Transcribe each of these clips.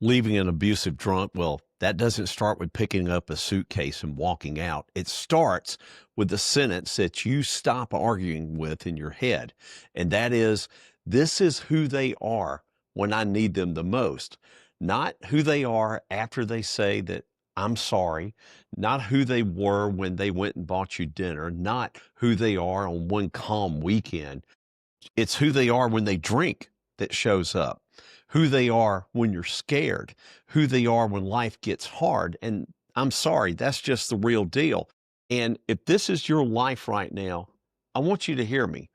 Leaving an abusive drunk, well, that doesn't start with picking up a suitcase and walking out. It starts with the sentence that you stop arguing with in your head. And that is, this is who they are when I need them the most. Not who they are after they say that I'm sorry, not who they were when they went and bought you dinner, not who they are on one calm weekend. It's who they are when they drink that shows up, who they are when you're scared, who they are when life gets hard. And I'm sorry, that's just the real deal. And if this is your life right now, I want you to hear me.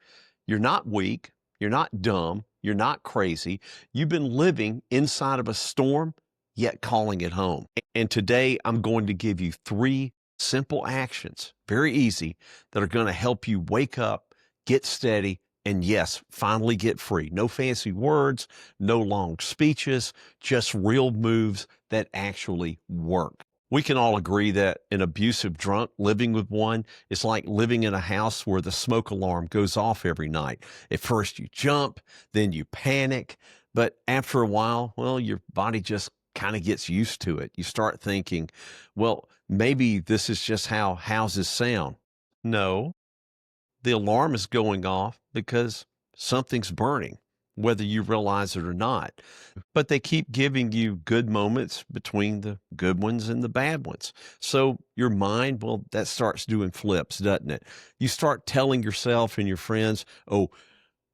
You're not weak. You're not dumb. You're not crazy. You've been living inside of a storm, yet calling it home. And today I'm going to give you three simple actions, very easy, that are going to help you wake up, get steady, and yes, finally get free. No fancy words, no long speeches, just real moves that actually work. We can all agree that an abusive drunk, living with one, is like living in a house where the smoke alarm goes off every night. At first you jump, then you panic, but after a while, well, your body just kind of gets used to it. You start thinking, well, maybe this is just how houses sound. No, the alarm is going off because something's burning, whether you realize it or not. But they keep giving you good moments between the good ones and the bad ones. So your mind, well, that starts doing flips, doesn't it? You start telling yourself and your friends, oh,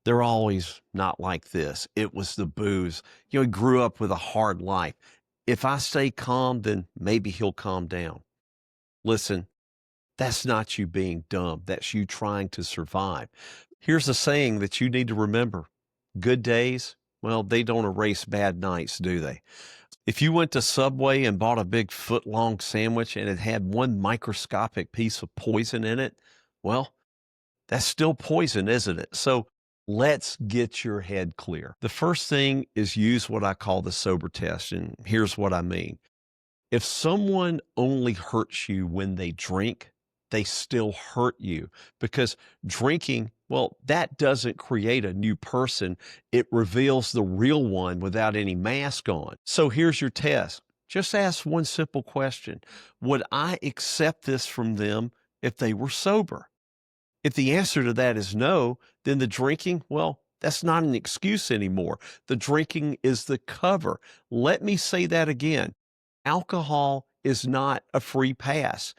they're always not like this. It was the booze. You know, he grew up with a hard life. If I stay calm, then maybe he'll calm down. Listen, that's not you being dumb. That's you trying to survive. Here's a saying that you need to remember. Good days, well, they don't erase bad nights, do they? If you went to Subway and bought a big foot-long sandwich and it had one microscopic piece of poison in it, well, that's still poison, isn't it? So let's get your head clear. The first thing is use what I call the sober test, and here's what I mean. If someone only hurts you when they drink, they still hurt you because drinking, well, that doesn't create a new person. It reveals the real one without any mask on. So here's your test. Just ask one simple question. Would I accept this from them if they were sober? If the answer to that is no, then the drinking, well, that's not an excuse anymore. The drinking is the cover. Let me say that again. Alcohol is not a free pass.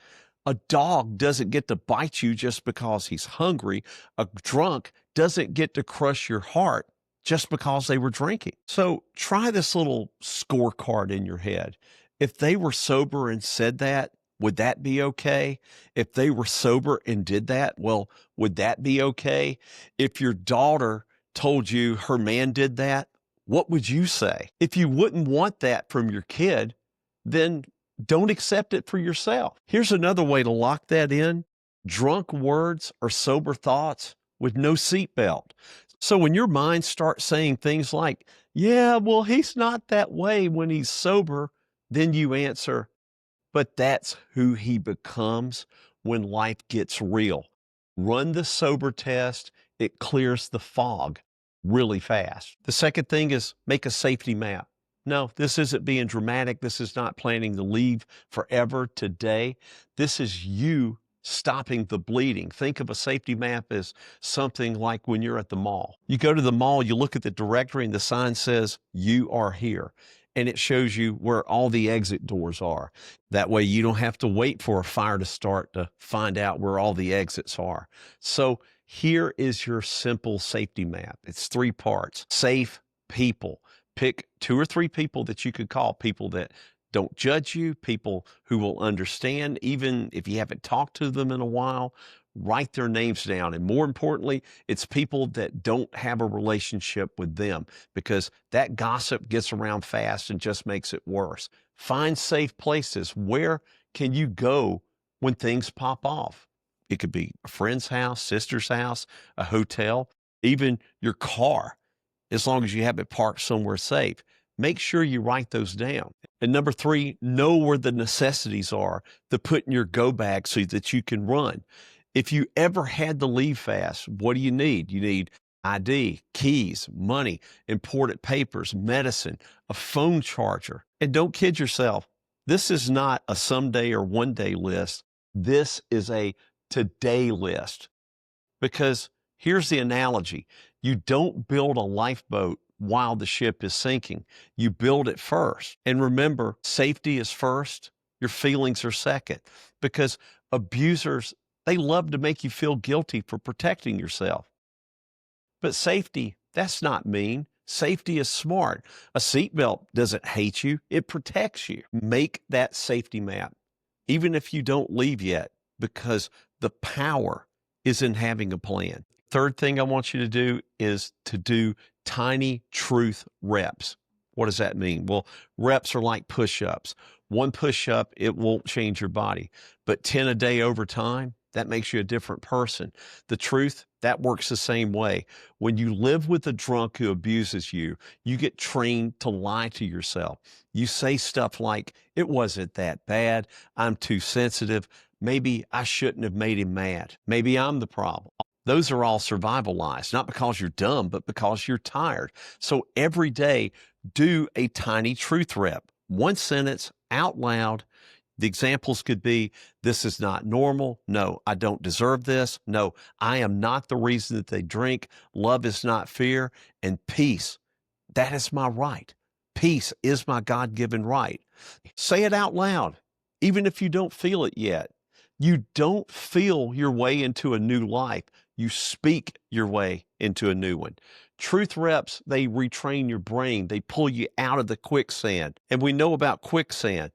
A dog doesn't get to bite you just because he's hungry. A drunk doesn't get to crush your heart just because they were drinking. So try this little scorecard in your head. If they were sober and said that, would that be okay? If they were sober and did that, well, would that be okay? If your daughter told you her man did that, what would you say? If you wouldn't want that from your kid, then don't accept it for yourself. Here's another way to lock that in. Drunk words or sober thoughts with no seatbelt. So when your mind starts saying things like, yeah, well, he's not that way when he's sober, then you answer, but that's who he becomes when life gets real. Run the sober test. It clears the fog really fast. The second thing is make a safety map. No, this isn't being dramatic. This is not planning to leave forever today. This is you stopping the bleeding. Think of a safety map as something like when you're at the mall. You go to the mall, you look at the directory and the sign says, you are here. And it shows you where all the exit doors are. That way you don't have to wait for a fire to start to find out where all the exits are. So here is your simple safety map. It's 3 parts. Safe people. Pick 2 or 3 people that you could call, people that don't judge you, people who will understand, even if you haven't talked to them in a while. Write their names down. And more importantly, it's people that don't have a relationship with them, because that gossip gets around fast and just makes it worse. Find safe places. Where can you go when things pop off? It could be a friend's house, sister's house, a hotel, even your car, as long as you have it parked somewhere safe. Make sure you write those down. And number 3, know where the necessities are to put in your go bag so that you can run. If you ever had to leave fast, what do you need? You need ID, keys, money, important papers, medicine, a phone charger. And don't kid yourself. This is not a someday or one day list. This is a today list. Because here's the analogy. You don't build a lifeboat while the ship is sinking. You build it first. And remember, safety is first. Your feelings are second. Because abusers, they love to make you feel guilty for protecting yourself. But safety, that's not mean. Safety is smart. A seatbelt doesn't hate you, it protects you. Make that safety map, even if you don't leave yet, because the power is in having a plan. Third thing I want you to do is to do tiny truth reps. What does that mean? Well, reps are like push-ups. One push-up, it won't change your body, but 10 a day over time, that makes you a different person. The truth, that works the same way. When you live with a drunk who abuses you, you get trained to lie to yourself. You say stuff like, it wasn't that bad. I'm too sensitive. Maybe I shouldn't have made him mad. Maybe I'm the problem. Those are all survival lies, not because you're dumb, but because you're tired. So every day, do a tiny truth rep. One sentence out loud. The examples could be, this is not normal. No, I don't deserve this. No, I am not the reason that they drink. Love is not fear. And peace, that is my right. Peace is my God-given right. Say it out loud, even if you don't feel it yet. You don't feel your way into a new life. You speak your way into a new one. Truth reps, they retrain your brain. They pull you out of the quicksand. And we know about quicksand.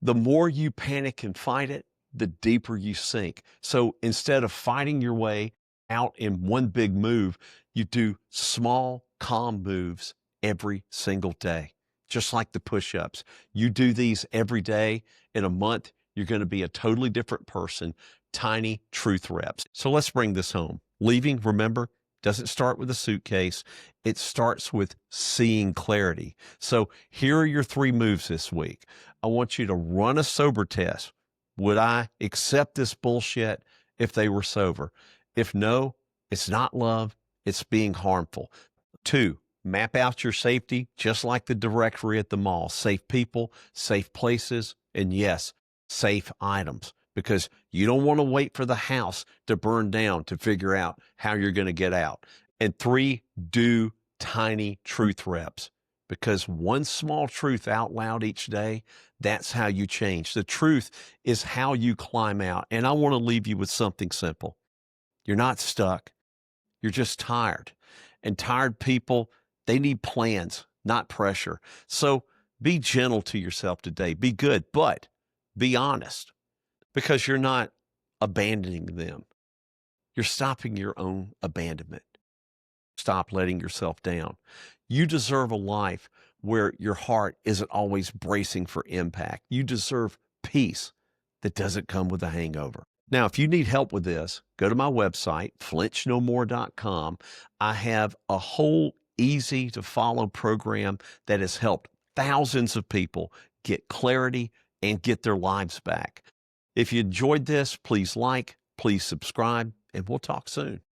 The more you panic and fight it, the deeper you sink. So instead of fighting your way out in one big move, you do small, calm moves every single day, just like the push-ups. You do these every day. In a month, you're going to be a totally different person. Tiny truth reps. So let's bring this home. Leaving, remember, doesn't start with a suitcase. It starts with seeing clarity. So here are your 3 moves this week. I want you to run a sober test. Would I accept this bullshit if they were sober? If no, it's not love, it's being harmful. 2, map out your safety just like the directory at the mall. Safe people, safe places, and yes, safe items. Because you don't want to wait for the house to burn down to figure out how you're going to get out. And 3, do tiny truth reps. Because one small truth out loud each day, that's how you change. The truth is how you climb out. And I want to leave you with something simple. You're not stuck. You're just tired. And tired people, they need plans, not pressure. So be gentle to yourself today. Be good, but be honest. Because you're not abandoning them. You're stopping your own abandonment. Stop letting yourself down. You deserve a life where your heart isn't always bracing for impact. You deserve peace that doesn't come with a hangover. Now, if you need help with this, go to my website, flinchnomore.com. I have a whole easy to follow program that has helped thousands of people get clarity and get their lives back. If you enjoyed this, please like, please subscribe, and we'll talk soon.